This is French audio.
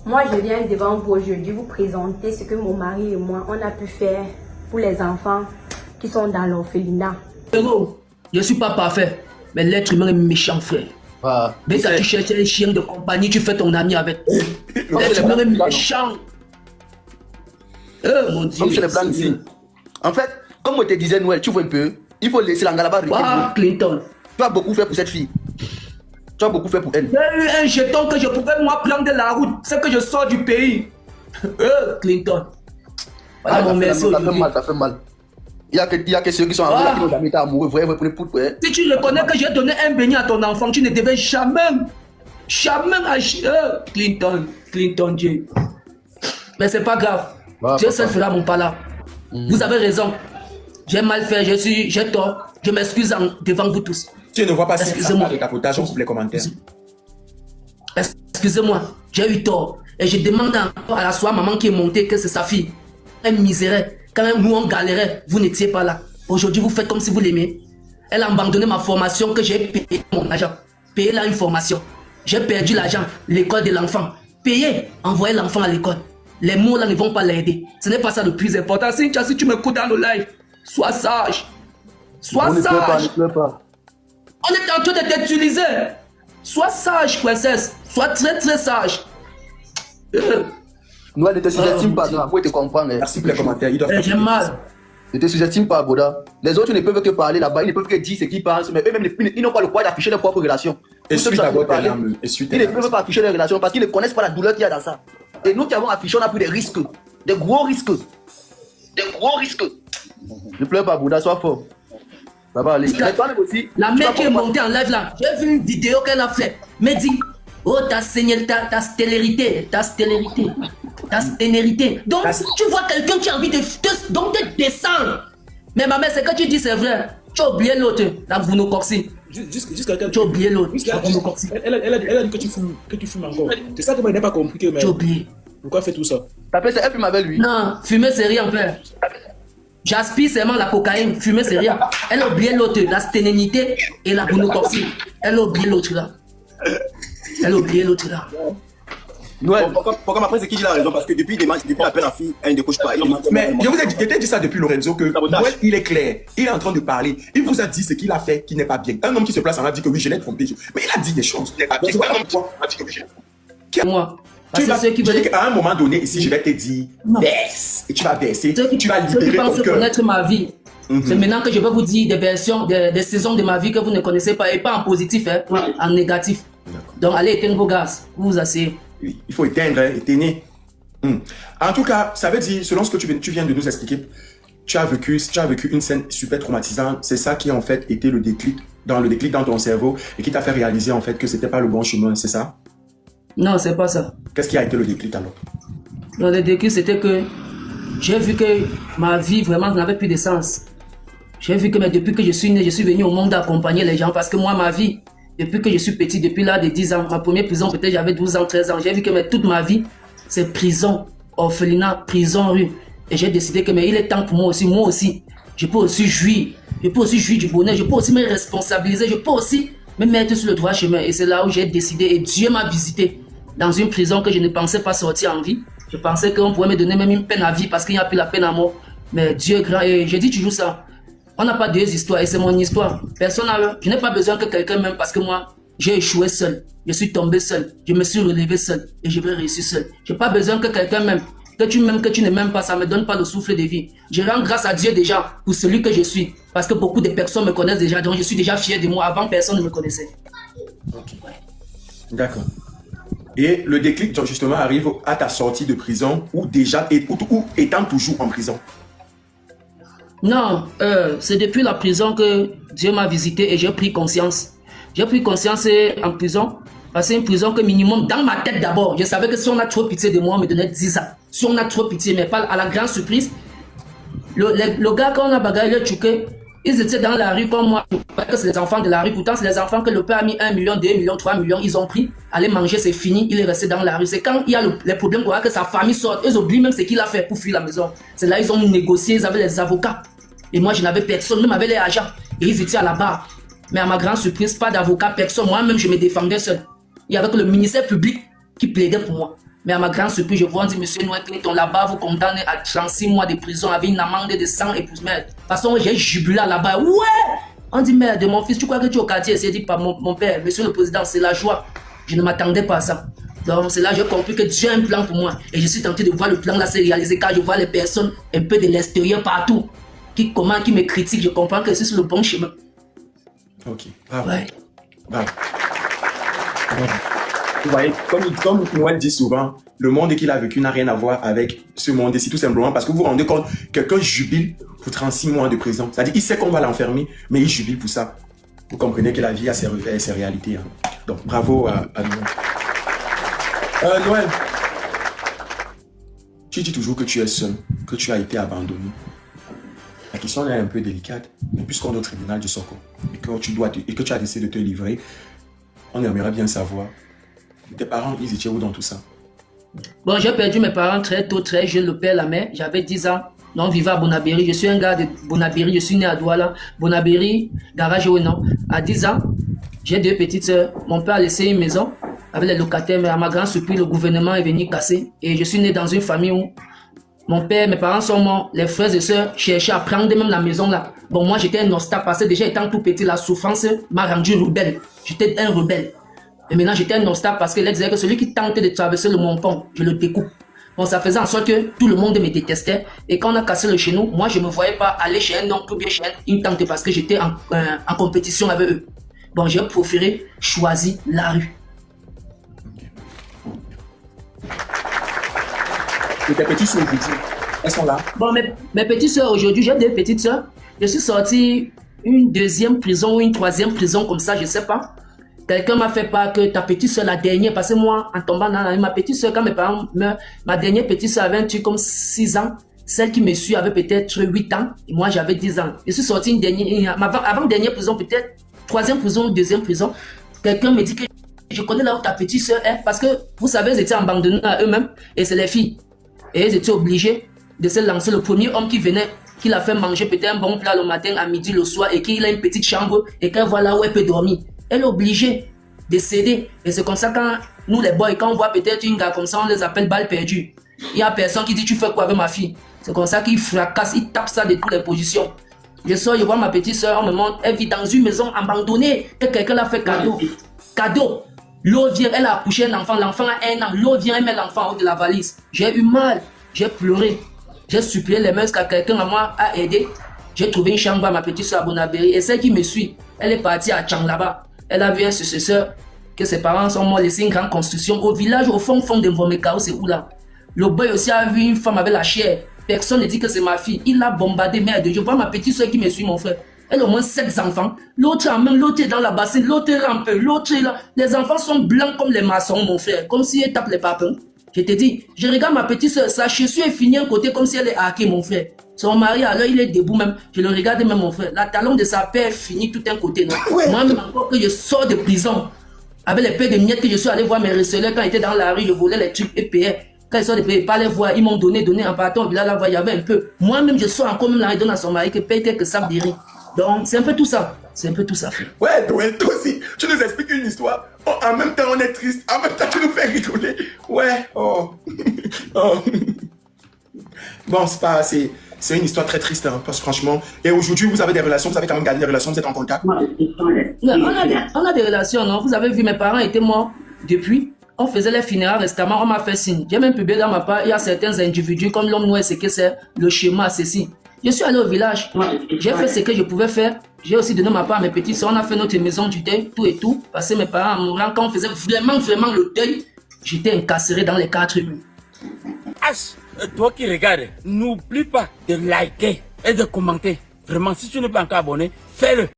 Moi, je viens devant vous aujourd'hui vous présenter ce que mon mari et moi, on a pu faire pour les enfants qui sont dans l'orphelinat. Héros, je ne suis pas parfait, mais l'être humain est méchant, frère. Ah, Mais quand tu cherches un chien de compagnie, tu fais ton ami avec. L'être humain est méchant. Mon Dieu. Comme chez les blancs ici. En fait, comme on te disait, Noël, tu vois un peu, il faut laisser l'Angalaba. Ah, Clinton. Tu as beaucoup fait pour cette fille. Tu as beaucoup fait pour elle. J'ai eu un jeton que je pouvais moi prendre de la route. C'est que je sors du pays. Clinton. Voilà mon merci ça fait aujourd'hui. mal, ça fait mal. Il y a que ceux qui sont amoureux, qui n'ont jamais été amoureux, vrai, pour les poutres. Ouais. Si tu reconnais que j'ai donné un beignet à ton enfant, tu ne devais jamais acheter. Clinton, Dieu. Mais c'est pas grave. Dieu seul fera mon pas là. Vous avez raison. J'ai mal fait, j'ai tort. Je m'excuse devant vous tous. Tu ne vois pas si Excusez-moi. de tapotage, on coupe les commentaires. Excusez-moi, j'ai eu tort. Et je demande encore à la soirée maman qui est montée que c'est sa fille. Elle misérait. Quand même, nous on galérait, vous n'étiez pas là. Aujourd'hui, vous faites comme si vous l'aimez. Elle a abandonné ma formation que j'ai payé mon argent. Payé là une formation. J'ai perdu l'argent, l'école de l'enfant. Payé, envoyer l'enfant à l'école. Les mots là ne vont pas l'aider. Ce n'est pas ça le plus important. Cynthia, si tu m'écoutes dans le live, sois sage. Sois Ne pleure pas, ne sage. pleure pas. On est en train de t'utiliser. Sois sage, princesse. Sois très très sage. Noël, ne te sous-estime pas, il faut te comprendre. Merci pour les commentaires. Ils doivent J'ai mal. Ne te sous-estime pas, Goda. Les autres ne peuvent que parler là-bas, ils ne peuvent que dire ce qu'ils pensent, mais eux-mêmes, ils n'ont pas le courage d'afficher leurs propres relations. Essuie d'abord tes larmes. Essuie tes Ils ne larmes. peuvent pas afficher leurs relations parce qu'ils ne connaissent pas la douleur qu'il y a dans ça. Et nous qui avons affiché, on a pris des risques. Des gros risques. Des gros risques. Ne pleure pas, Bouddha, sois fort. Ça va aller. Mais toi-même aussi. La tu mère vas qui est comprendre. montée en live là, j'ai vu une vidéo qu'elle a fait. Mais dit, oh ta seigneurie, ta sténérité. Donc tu vois quelqu'un qui a envie de descendre. Mais ma mère, c'est que tu dis c'est vrai. Tu as oublié l'autre, la Bruno Coxy. Juste quelqu'un. Tu as oublié l'autre, la Bruno Elle, Coxy. elle a dit que tu fumes encore. C'est ça que moi, je n'ai pas compris. Que, mais Tu as oublié. pourquoi elle fait tout ça? T'appelles ça, elle fume avec lui. Non, fumer c'est rien, père. J'aspire seulement la cocaïne, fumer c'est rien. Elle a oublié l'autre, la sténérité et la Bruno Coxy. Elle a oublié l'autre là. Noël. Pourquoi ma c'est qui dit la raison? Parce que depuis l'appel à fille, elle ne découche pas. Mais je vous ai dit, dit ça depuis Lorenzo que Noël, il est clair. Il est en train de parler. Il vous a dit ce qu'il a fait qui n'est pas bien. Un homme qui se place en a dit que oui, je l'ai trompé. Mais il a dit des choses. Il n'est pas bien. Un homme qui a dit que oui, je l'ai trompé. Moi. Tu Parce vas, que ceux qui je veulent. dis qu'à un moment donné, ici, je vais te dire, Non. baisse. Et tu vas baisser. Ceux qui Tu vas libérer pensent ton cœur. connaître ma vie. C'est maintenant que je vais vous dire des versions, des saisons de ma vie que vous ne connaissez pas, et pas en positif, hein, en négatif. Donc allez éteindre vos gaz, vous vous asseyez. Oui, il faut éteindre, éteindre. En tout cas, ça veut dire, selon ce que tu viens de nous expliquer, tu as vécu une scène super traumatisante. C'est ça qui a en fait été le déclic dans ton cerveau et qui t'a fait réaliser en fait que c'était pas le bon chemin, c'est ça? Non, c'est pas ça. Qu'est-ce qui a été le déclic alors? Donc le déclic, c'était que j'ai vu que ma vie vraiment n'avait plus de sens. J'ai vu que mais depuis que je suis né, je suis venu au monde accompagner les gens parce que moi, ma vie, depuis que je suis petit, depuis l'âge de 10 ans, ma première prison, peut-être j'avais 12 ans, 13 ans, j'ai vu que mais toute ma vie, c'est prison, orphelinat, prison, rue. Et j'ai décidé que mais il est temps pour moi aussi, je peux aussi jouir du bonheur, je peux aussi me responsabiliser, je peux aussi me mettre sur le droit chemin. Et c'est là où j'ai décidé, et Dieu m'a visité dans une prison que je ne pensais pas sortir en vie. Je pensais qu'on pourrait me donner même une peine à vie parce qu'il n'y a plus la peine à mort. Mais Dieu est grand, et j'ai dit toujours ça. On n'a pas deux histoires et c'est mon histoire. Personne n'a. Je n'ai pas besoin que quelqu'un m'aime parce que moi, j'ai échoué seul. Je suis tombé seul. Je me suis relevé seul et je vais réussir seul. Je n'ai pas besoin que quelqu'un m'aime. Que tu m'aimes, que tu ne m'aimes pas, ça ne me donne pas le souffle de vie. Je rends grâce à Dieu déjà pour celui que je suis. Parce que beaucoup de personnes me connaissent déjà. Donc je suis déjà fier de moi. Avant, personne ne me connaissait. D'accord. Et le déclic justement arrive à ta sortie de prison ou étant toujours en prison. Non, c'est depuis la prison que Dieu m'a visité et j'ai pris conscience. J'ai pris conscience en prison, parce que c'est une prison que minimum, dans ma tête d'abord, je savais que si on a trop pitié de moi, on me donnait 10 ans. Si on a trop pitié, mais pas à la grande surprise, le gars, quand on a bagarré, le tchouké, ils étaient dans la rue comme moi. Que c'est les enfants de la rue, pourtant c'est les enfants que le père a mis 1 million, 2 millions, 3 millions, ils ont pris, aller manger, c'est fini, il est resté dans la rue. C'est quand il y a les problèmes, que sa famille sort, ils oublient même ce qu'il a fait pour fuir la maison. C'est là ils ont négocié, ils avaient les avocats. Et moi, je n'avais personne, même avec les agents. Et ils étaient à la barre. Mais à ma grande surprise, pas d'avocat, personne. Moi-même, je me défendais seul. Il y avait que le ministère public qui plaidait pour moi. Mais à ma grande surprise, je vois, on dit, monsieur Noël Clinton, là-bas, vous condamnez à 36 mois de prison avec une amende de 100 épouses. Mais de toute façon, j'ai jubilé là-bas. Ouais! On dit, merde, de mon fils, tu crois que tu es au quartier? C'est dit par mon père, monsieur le président, c'est la joie. Je ne m'attendais pas à ça. Donc, c'est là que j'ai compris que Dieu a un plan pour moi. Et je suis tenté de voir le plan là se réaliser car je vois les personnes un peu de l'extérieur partout qui me critiquent. Je comprends que je suis sur le bon chemin. Ok, bravo. Ouais. Bravo. Vous voyez, comme Noël dit souvent, le monde qu'il a vécu n'a rien à voir avec ce monde ici, tout simplement parce que vous vous rendez compte, quelqu'un jubile pour 36 mois de prison. C'est-à-dire qu'il sait qu'on va l'enfermer, mais il jubile pour ça. Vous comprenez que la vie a ses revers et ses réalités. Hein. Donc, bravo à Noël. Noël, tu dis toujours que tu es seul, que tu as été abandonné. La question est un peu délicate, mais puisqu'on est au tribunal du Soko et que tu as décidé de te livrer, on aimerait bien savoir, tes parents, ils étaient où dans tout ça? Bon, j'ai perdu mes parents très tôt, très jeune, le père, la mère. J'avais 10 ans. Non, on vivait à Bonabéry. Je suis un gars de Bonabéry. Je suis né à Douala. Bonabéry, garage au non. À 10 ans, j'ai 2 petites sœurs. Mon père a laissé une maison avec les locataires, mais à ma grande surprise, le gouvernement est venu casser. Et je suis né dans une famille où mon père, mes parents sont morts. Les frères et sœurs cherchaient à prendre même la maison là. Bon, moi, j'étais un obstacle parce que déjà étant tout petit, la souffrance m'a rendu rebelle. J'étais un rebelle. Et maintenant, j'étais un obstacle parce que là, disait que celui qui tentait de traverser le Mont-Pont, je le découpe. Bon, ça faisait en sorte que tout le monde me détestait. Et quand on a cassé le chenou, moi, je ne me voyais pas aller chez un oncle ou bien chez une tante parce que j'étais en compétition avec eux. Bon, j'ai préféré choisir la rue. Et tes petits soeurs aujourd'hui, elles sont là? Bon, mes petites soeurs aujourd'hui, j'ai 2 petites soeurs. Je suis sorti une 2e prison ou une 3e prison comme ça, je ne sais pas. Quelqu'un m'a fait part que ta petite soeur, la dernière, parce que moi, en tombant dans la rue, ma petite soeur, quand mes parents meurent, ma dernière petite soeur avait un truc comme 6 ans. Celle qui me suit avait peut-être 8 ans. Et moi, j'avais 10 ans. Je suis sorti une dernière, avant-dernière prison, peut-être 3e prison ou 2e prison. Quelqu'un me dit que je connais là où ta petite soeur est. Parce que, vous savez, ils étaient abandonnés à eux-mêmes. Et c'est les filles. Et ils étaient obligés de se lancer. Le premier homme qui venait, qui l'a fait manger peut-être un bon plat le matin, à midi, le soir, et qu'il a une petite chambre, et qu'elle voit là où elle peut dormir. Elle est obligée de céder. Et c'est comme ça quand nous les boys, quand on voit peut-être une gars comme ça, on les appelle balles perdues. Il y a personne qui dit tu fais quoi avec ma fille. C'est comme ça qu'il fracasse, il tape ça de toutes les positions. Je sors, je vois ma petite soeur, on me montre, elle vit dans une maison abandonnée, que quelqu'un l'a fait cadeau. Cadeau. L'eau vient, elle a accouché un enfant, l'enfant a 1 an, l'eau vient, elle met l'enfant en haut de la valise. J'ai eu mal, j'ai pleuré. J'ai supplié les mains jusqu'à quelqu'un à moi a aidé. J'ai trouvé une chambre à ma petite soeur à Bonabéry. Et celle qui me suit, elle est partie à Tchang là-bas. Elle a vu un successeur que ses parents sont morts, laissé une grande construction au village, au fond de Vomekao, c'est où là. Le boy aussi a vu une femme avec la chair. Personne ne dit que c'est ma fille. Il a bombardé, merde. Je vois ma petite soeur qui me suit, mon frère. Elle a au moins 7 enfants. L'autre a même, l'autre est dans la bassine, l'autre est rampé, l'autre est là. Les enfants sont blancs comme les maçons, mon frère. Comme si elle tape les papins. Je te dis, je regarde ma petite soeur, sa chaussure est finie un côté comme si elle est hackée, mon frère. Son mari, alors il est debout même. Je le regarde même, mon frère. La talon de sa paire est finie tout un côté, non? Ouais. Moi-même, encore que je sors de prison, avec les paires de miettes que je suis allé voir mes receleurs quand ils étaient dans la rue, je volais les trucs et payais. Quand ils sont de payer, pas les voir, ils m'ont donné en partant au village, là, il y avait un peu. Moi-même, je sors encore même là, il donne à son mari que paye quelques sacs de riz. Donc, c'est un peu tout ça. C'est un peu tout ça, frère. Ouais, toi aussi, tu nous expliques une histoire. Oh, en même temps, on est triste. En même temps, tu nous fais rigoler. Ouais, oh. Oh. Bon, c'est une histoire très triste, hein, parce que franchement. Et aujourd'hui, vous avez des relations, vous avez quand même gardé des relations, vous êtes en contact. Ouais, on a des relations, non? Vous avez vu, mes parents étaient morts depuis. On faisait les funérailles récemment, on m'a fait signe. J'ai même publié dans ma part, il y a certains individus, comme l'homme noir, c'est que c'est le schéma, ceci. Je suis allé au village, j'ai fait ce que je pouvais faire. J'ai aussi donné ma part à mes petits soeurs, on a fait notre maison du deuil, tout et tout. Parce que mes parents, en mourant, quand on faisait vraiment le deuil, j'étais incarcéré dans les 4 rues. Toi qui regardes, n'oublie pas de liker et de commenter. Vraiment, si tu n'es pas encore abonné, fais-le.